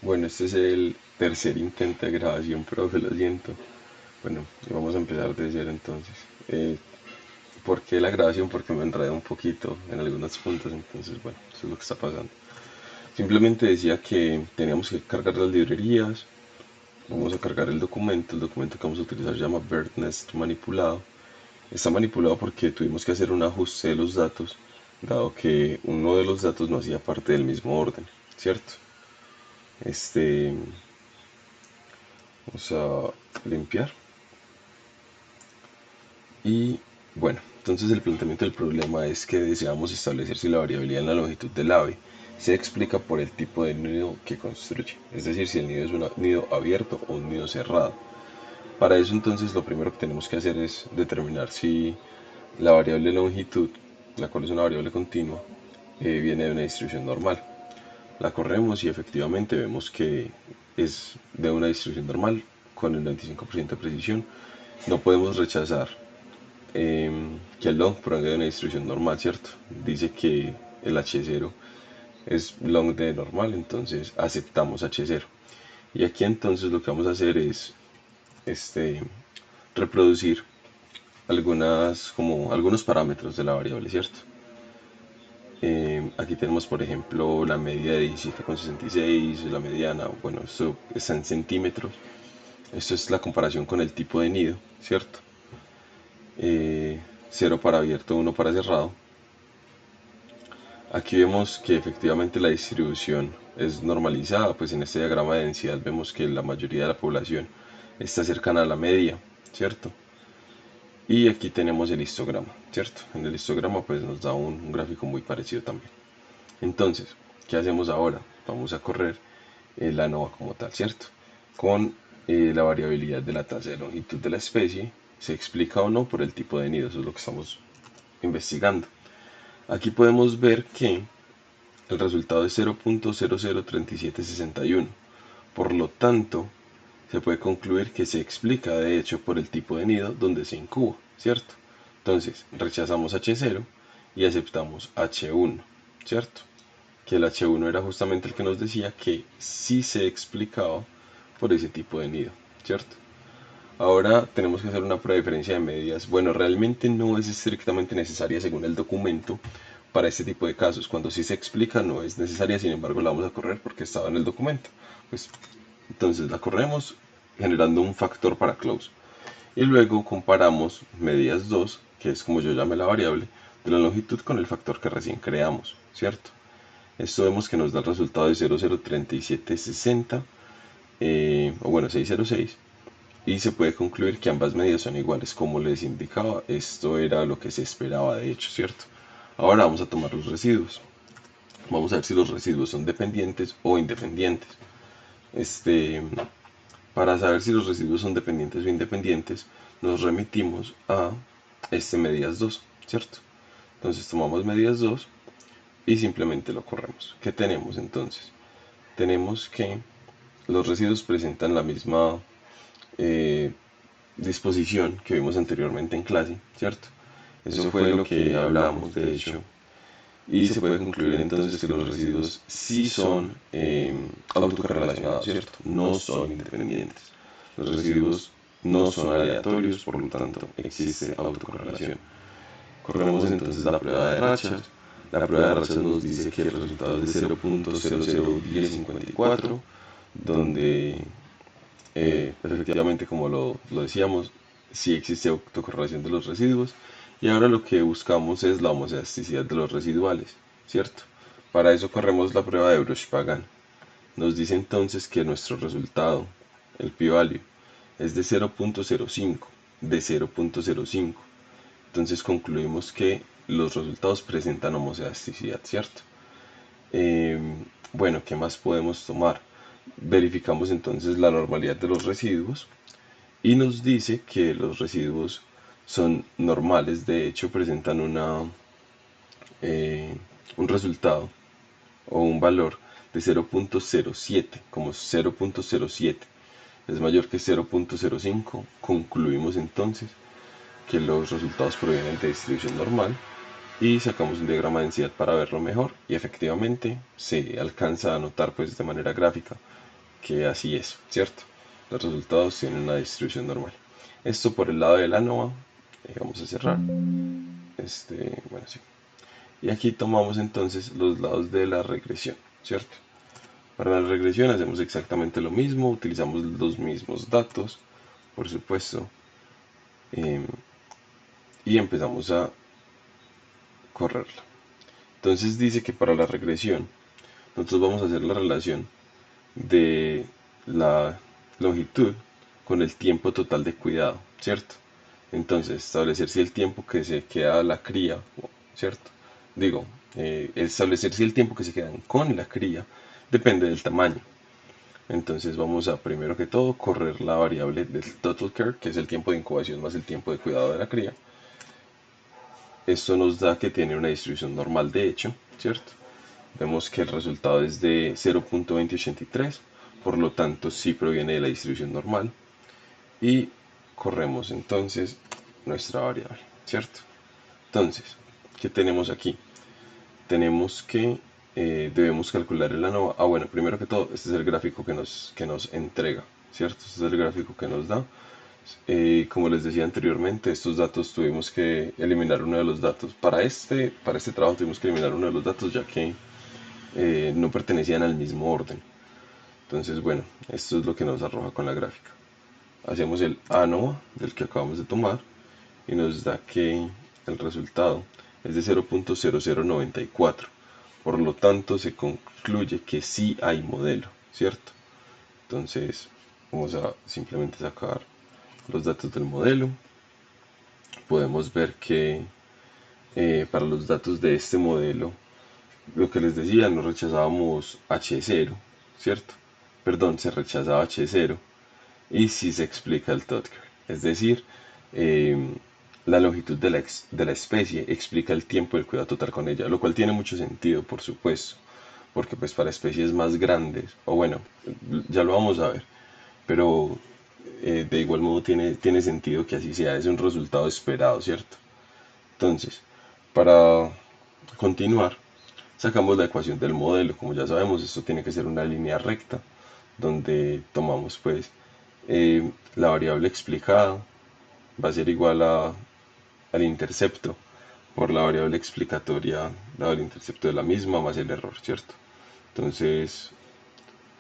Bueno, este es el tercer intento de grabación, profe, lo siento. Bueno, vamos a empezar de cero entonces. ¿Por qué la grabación? Porque me enredé un poquito en algunos puntos, entonces bueno, eso es lo que está pasando. Simplemente decía que teníamos que cargar las librerías, vamos a cargar el documento que vamos a utilizar se llama BirdNest manipulado. Está manipulado porque tuvimos que hacer un ajuste de los datos, dado que uno de los datos no hacía parte del mismo orden, ¿cierto? Este, Vamos a limpiar. Y bueno, entonces el planteamiento del problema es que deseamos establecer si la variabilidad en la longitud del ave se explica por el tipo de nido que construye, es decir, si el nido es un nido abierto o un nido cerrado. Para eso entonces lo primero que tenemos que hacer es determinar si la variable longitud, la cual es una variable continua, viene de una distribución normal. La corremos y efectivamente vemos que es de una distribución normal con el 95% de precisión. No podemos rechazar que el long provenga de una distribución normal, ¿cierto? Dice que el H0 es long de normal, entonces aceptamos H0. Y aquí entonces lo que vamos a hacer es este, reproducir algunos parámetros de la variable, ¿cierto? Aquí tenemos, por ejemplo, la media de 17,66, la mediana, bueno, esto está en centímetros. Esto es la comparación con el tipo de nido, ¿cierto? 0 para abierto, 1 para cerrado. Aquí vemos que efectivamente la distribución es normalizada, pues en este diagrama de densidad vemos que la mayoría de la población está cercana a la media, ¿cierto? Y aquí tenemos el histograma, ¿cierto? En el histograma pues nos da un gráfico muy parecido también. Entonces, ¿qué hacemos ahora? Vamos a correr la ANOVA como tal, ¿cierto? Con la variabilidad de la tasa de longitud de la especie, se explica o no por el tipo de nido, eso es lo que estamos investigando. Aquí podemos ver que el resultado es 0.003761. Por lo tanto, se puede concluir que se explica de hecho por el tipo de nido donde se incuba, ¿cierto? Entonces, rechazamos H0 y aceptamos H1, ¿cierto? Que el H1 era justamente el que nos decía que sí se explicaba por ese tipo de nido, ¿cierto? Ahora tenemos que hacer una prueba de diferencia de medias. Bueno, realmente no es estrictamente necesaria según el documento para este tipo de casos. Cuando sí se explica no es necesaria, sin embargo la vamos a correr porque estaba en el documento. Pues entonces la corremos generando un factor para close. Y luego comparamos medias 2, que es como yo llamé la variable, de la longitud con el factor que recién creamos, ¿cierto? Esto vemos que nos da el resultado de 003760, o bueno, 606, y se puede concluir que ambas medidas son iguales. Como les indicaba, esto era lo que se esperaba de hecho, ¿cierto? Ahora vamos a tomar los residuos. Vamos a ver si los residuos son dependientes o independientes. Este, para saber si los residuos son dependientes o independientes, nos remitimos a medidas 2, ¿cierto? Entonces tomamos medidas 2 y simplemente lo corremos. ¿Qué tenemos entonces? Tenemos que los residuos presentan la misma eh, disposición que vimos anteriormente en clase, ¿cierto? Eso fue lo que hablamos, de hecho, y se puede concluir entonces que los residuos sí son autocorrelacionados, ¿cierto? No son independientes. Los residuos no son aleatorios, por lo tanto existe autocorrelación. Corremos entonces la prueba de rachas. La prueba de rachas nos dice que el resultado es de 0.001054, donde efectivamente, como lo decíamos, sí existe autocorrelación de los residuos. Y ahora lo que buscamos es la homoelasticidad de los residuales, ¿cierto? Para eso corremos la prueba de Bruch-Pagan. Nos dice entonces que nuestro resultado, el p-value, es de 0.05, de 0.05. Entonces concluimos que los resultados presentan homoelasticidad, ¿cierto? Eh, bueno, ¿qué más podemos tomar? Verificamos entonces la normalidad de los residuos y nos dice que los residuos son normales, de hecho presentan un resultado o un valor de 0.07, como 0.07 es mayor que 0.05, concluimos entonces que los resultados provienen de distribución normal y sacamos un diagrama de densidad para verlo mejor y efectivamente se alcanza a notar pues de manera gráfica que así es, ¿cierto? Los resultados tienen una distribución normal. Esto por el lado del ANOVA, vamos a cerrar, bueno, sí. Y aquí tomamos entonces los lados de la regresión, ¿cierto? Para la regresión hacemos exactamente lo mismo, utilizamos los mismos datos, por supuesto, eh, y empezamos a correrla. Entonces dice que para la regresión, nosotros vamos a hacer la relación de la longitud con el tiempo total de cuidado, ¿cierto? Entonces, establecer si el tiempo que se queda la cría, ¿cierto? Digo, establecer si el tiempo que se quedan con la cría depende del tamaño. Entonces vamos a, primero que todo, correr la variable del total care, que es el tiempo de incubación más el tiempo de cuidado de la cría. Esto nos da que tiene una distribución normal de hecho, ¿cierto? Vemos que el resultado es de 0.2083, por lo tanto sí proviene de la distribución normal. Y corremos entonces nuestra variable, ¿cierto? Entonces, ¿qué tenemos aquí? Tenemos que debemos calcular el ANOVA. Bueno, primero que todo, este es el gráfico que nos entrega, ¿cierto? Este es el gráfico que nos da. Como les decía anteriormente, estos datos tuvimos que eliminar uno de los datos. Para este trabajo tuvimos que eliminar uno de los datos ya que no pertenecían al mismo orden. Entonces, bueno, esto es lo que nos arroja con la gráfica. Hacemos el ANOVA del que acabamos de tomar y nos da que el resultado es de 0.0094. Por lo tanto, se concluye que sí hay modelo, ¿cierto? Entonces, vamos a simplemente sacar los datos del modelo. Podemos ver que para los datos de este modelo, lo que les decía, nos rechazábamos H0, ¿cierto? Perdón, se rechazaba H0 y sí se explica el Totker. Es decir, eh, la longitud de la especie explica el tiempo del cuidado total con ella, lo cual tiene mucho sentido, por supuesto, porque pues para especies más grandes, o bueno, ya lo vamos a ver, pero de igual modo tiene sentido que así sea, es un resultado esperado, ¿cierto? Entonces, para continuar, sacamos la ecuación del modelo. Como ya sabemos, esto tiene que ser una línea recta, donde tomamos pues la variable explicada, va a ser igual al intercepto por la variable explicatoria dado el intercepto de la misma más el error, ¿cierto? Entonces,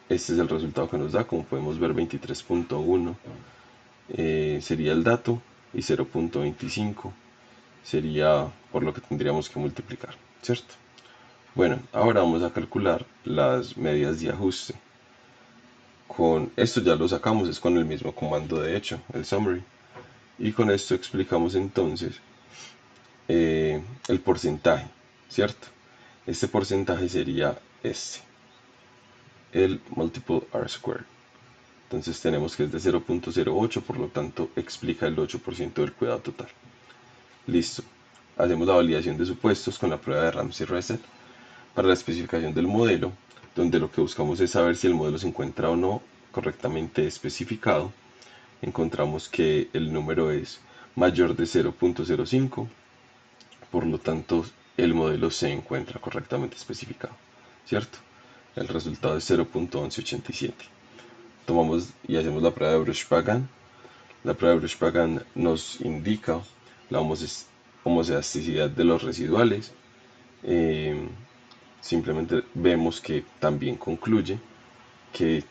este es el resultado que nos da, como podemos ver 23.1 sería el dato y 0.25 sería por lo que tendríamos que multiplicar, ¿cierto? Bueno, ahora vamos a calcular las medidas de ajuste. Con esto ya lo sacamos, es con el mismo comando de hecho, el summary. Y con esto explicamos entonces el porcentaje, ¿cierto? Este porcentaje sería el multiple R squared. Entonces tenemos que es de 0.08, por lo tanto explica el 8% del cuidado total. Listo. Hacemos la validación de supuestos con la prueba de Ramsey-Reset para la especificación del modelo, donde lo que buscamos es saber si el modelo se encuentra o no correctamente especificado. Encontramos que el número es mayor de 0.05, por lo tanto el modelo se encuentra correctamente especificado, ¿cierto? El resultado es 0.1187. Tomamos y hacemos la prueba de Bruch-Pagan. La prueba de Bruch-Pagan nos indica la homocedasticidad de los residuales. Eh, Simplemente vemos que también concluye que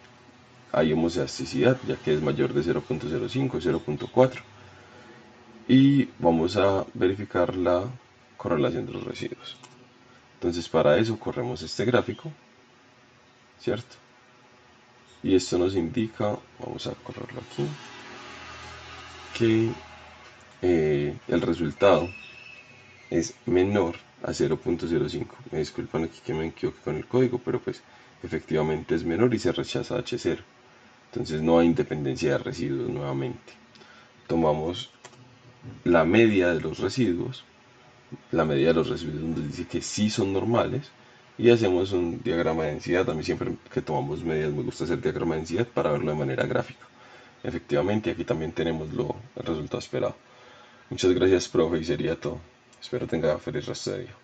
hay homocedasticidad, ya que es mayor de 0.05, 0.4. Y vamos a verificar la correlación de los residuos. Entonces para eso corremos este gráfico, ¿cierto? Y esto nos indica, vamos a correrlo aquí, que el resultado es menor a 0.05. Me disculpan aquí que me equivoqué con el código, pero pues efectivamente es menor y se rechaza H0. Entonces no hay independencia de residuos nuevamente. Tomamos la media de los residuos, la media de los residuos donde dice que sí son normales, y hacemos un diagrama de densidad. A mí siempre que tomamos medidas me gusta hacer diagrama de densidad para verlo de manera gráfica. Efectivamente, aquí también tenemos el resultado esperado. Muchas gracias, profe, y sería todo. Espero tenga feliz resto de día.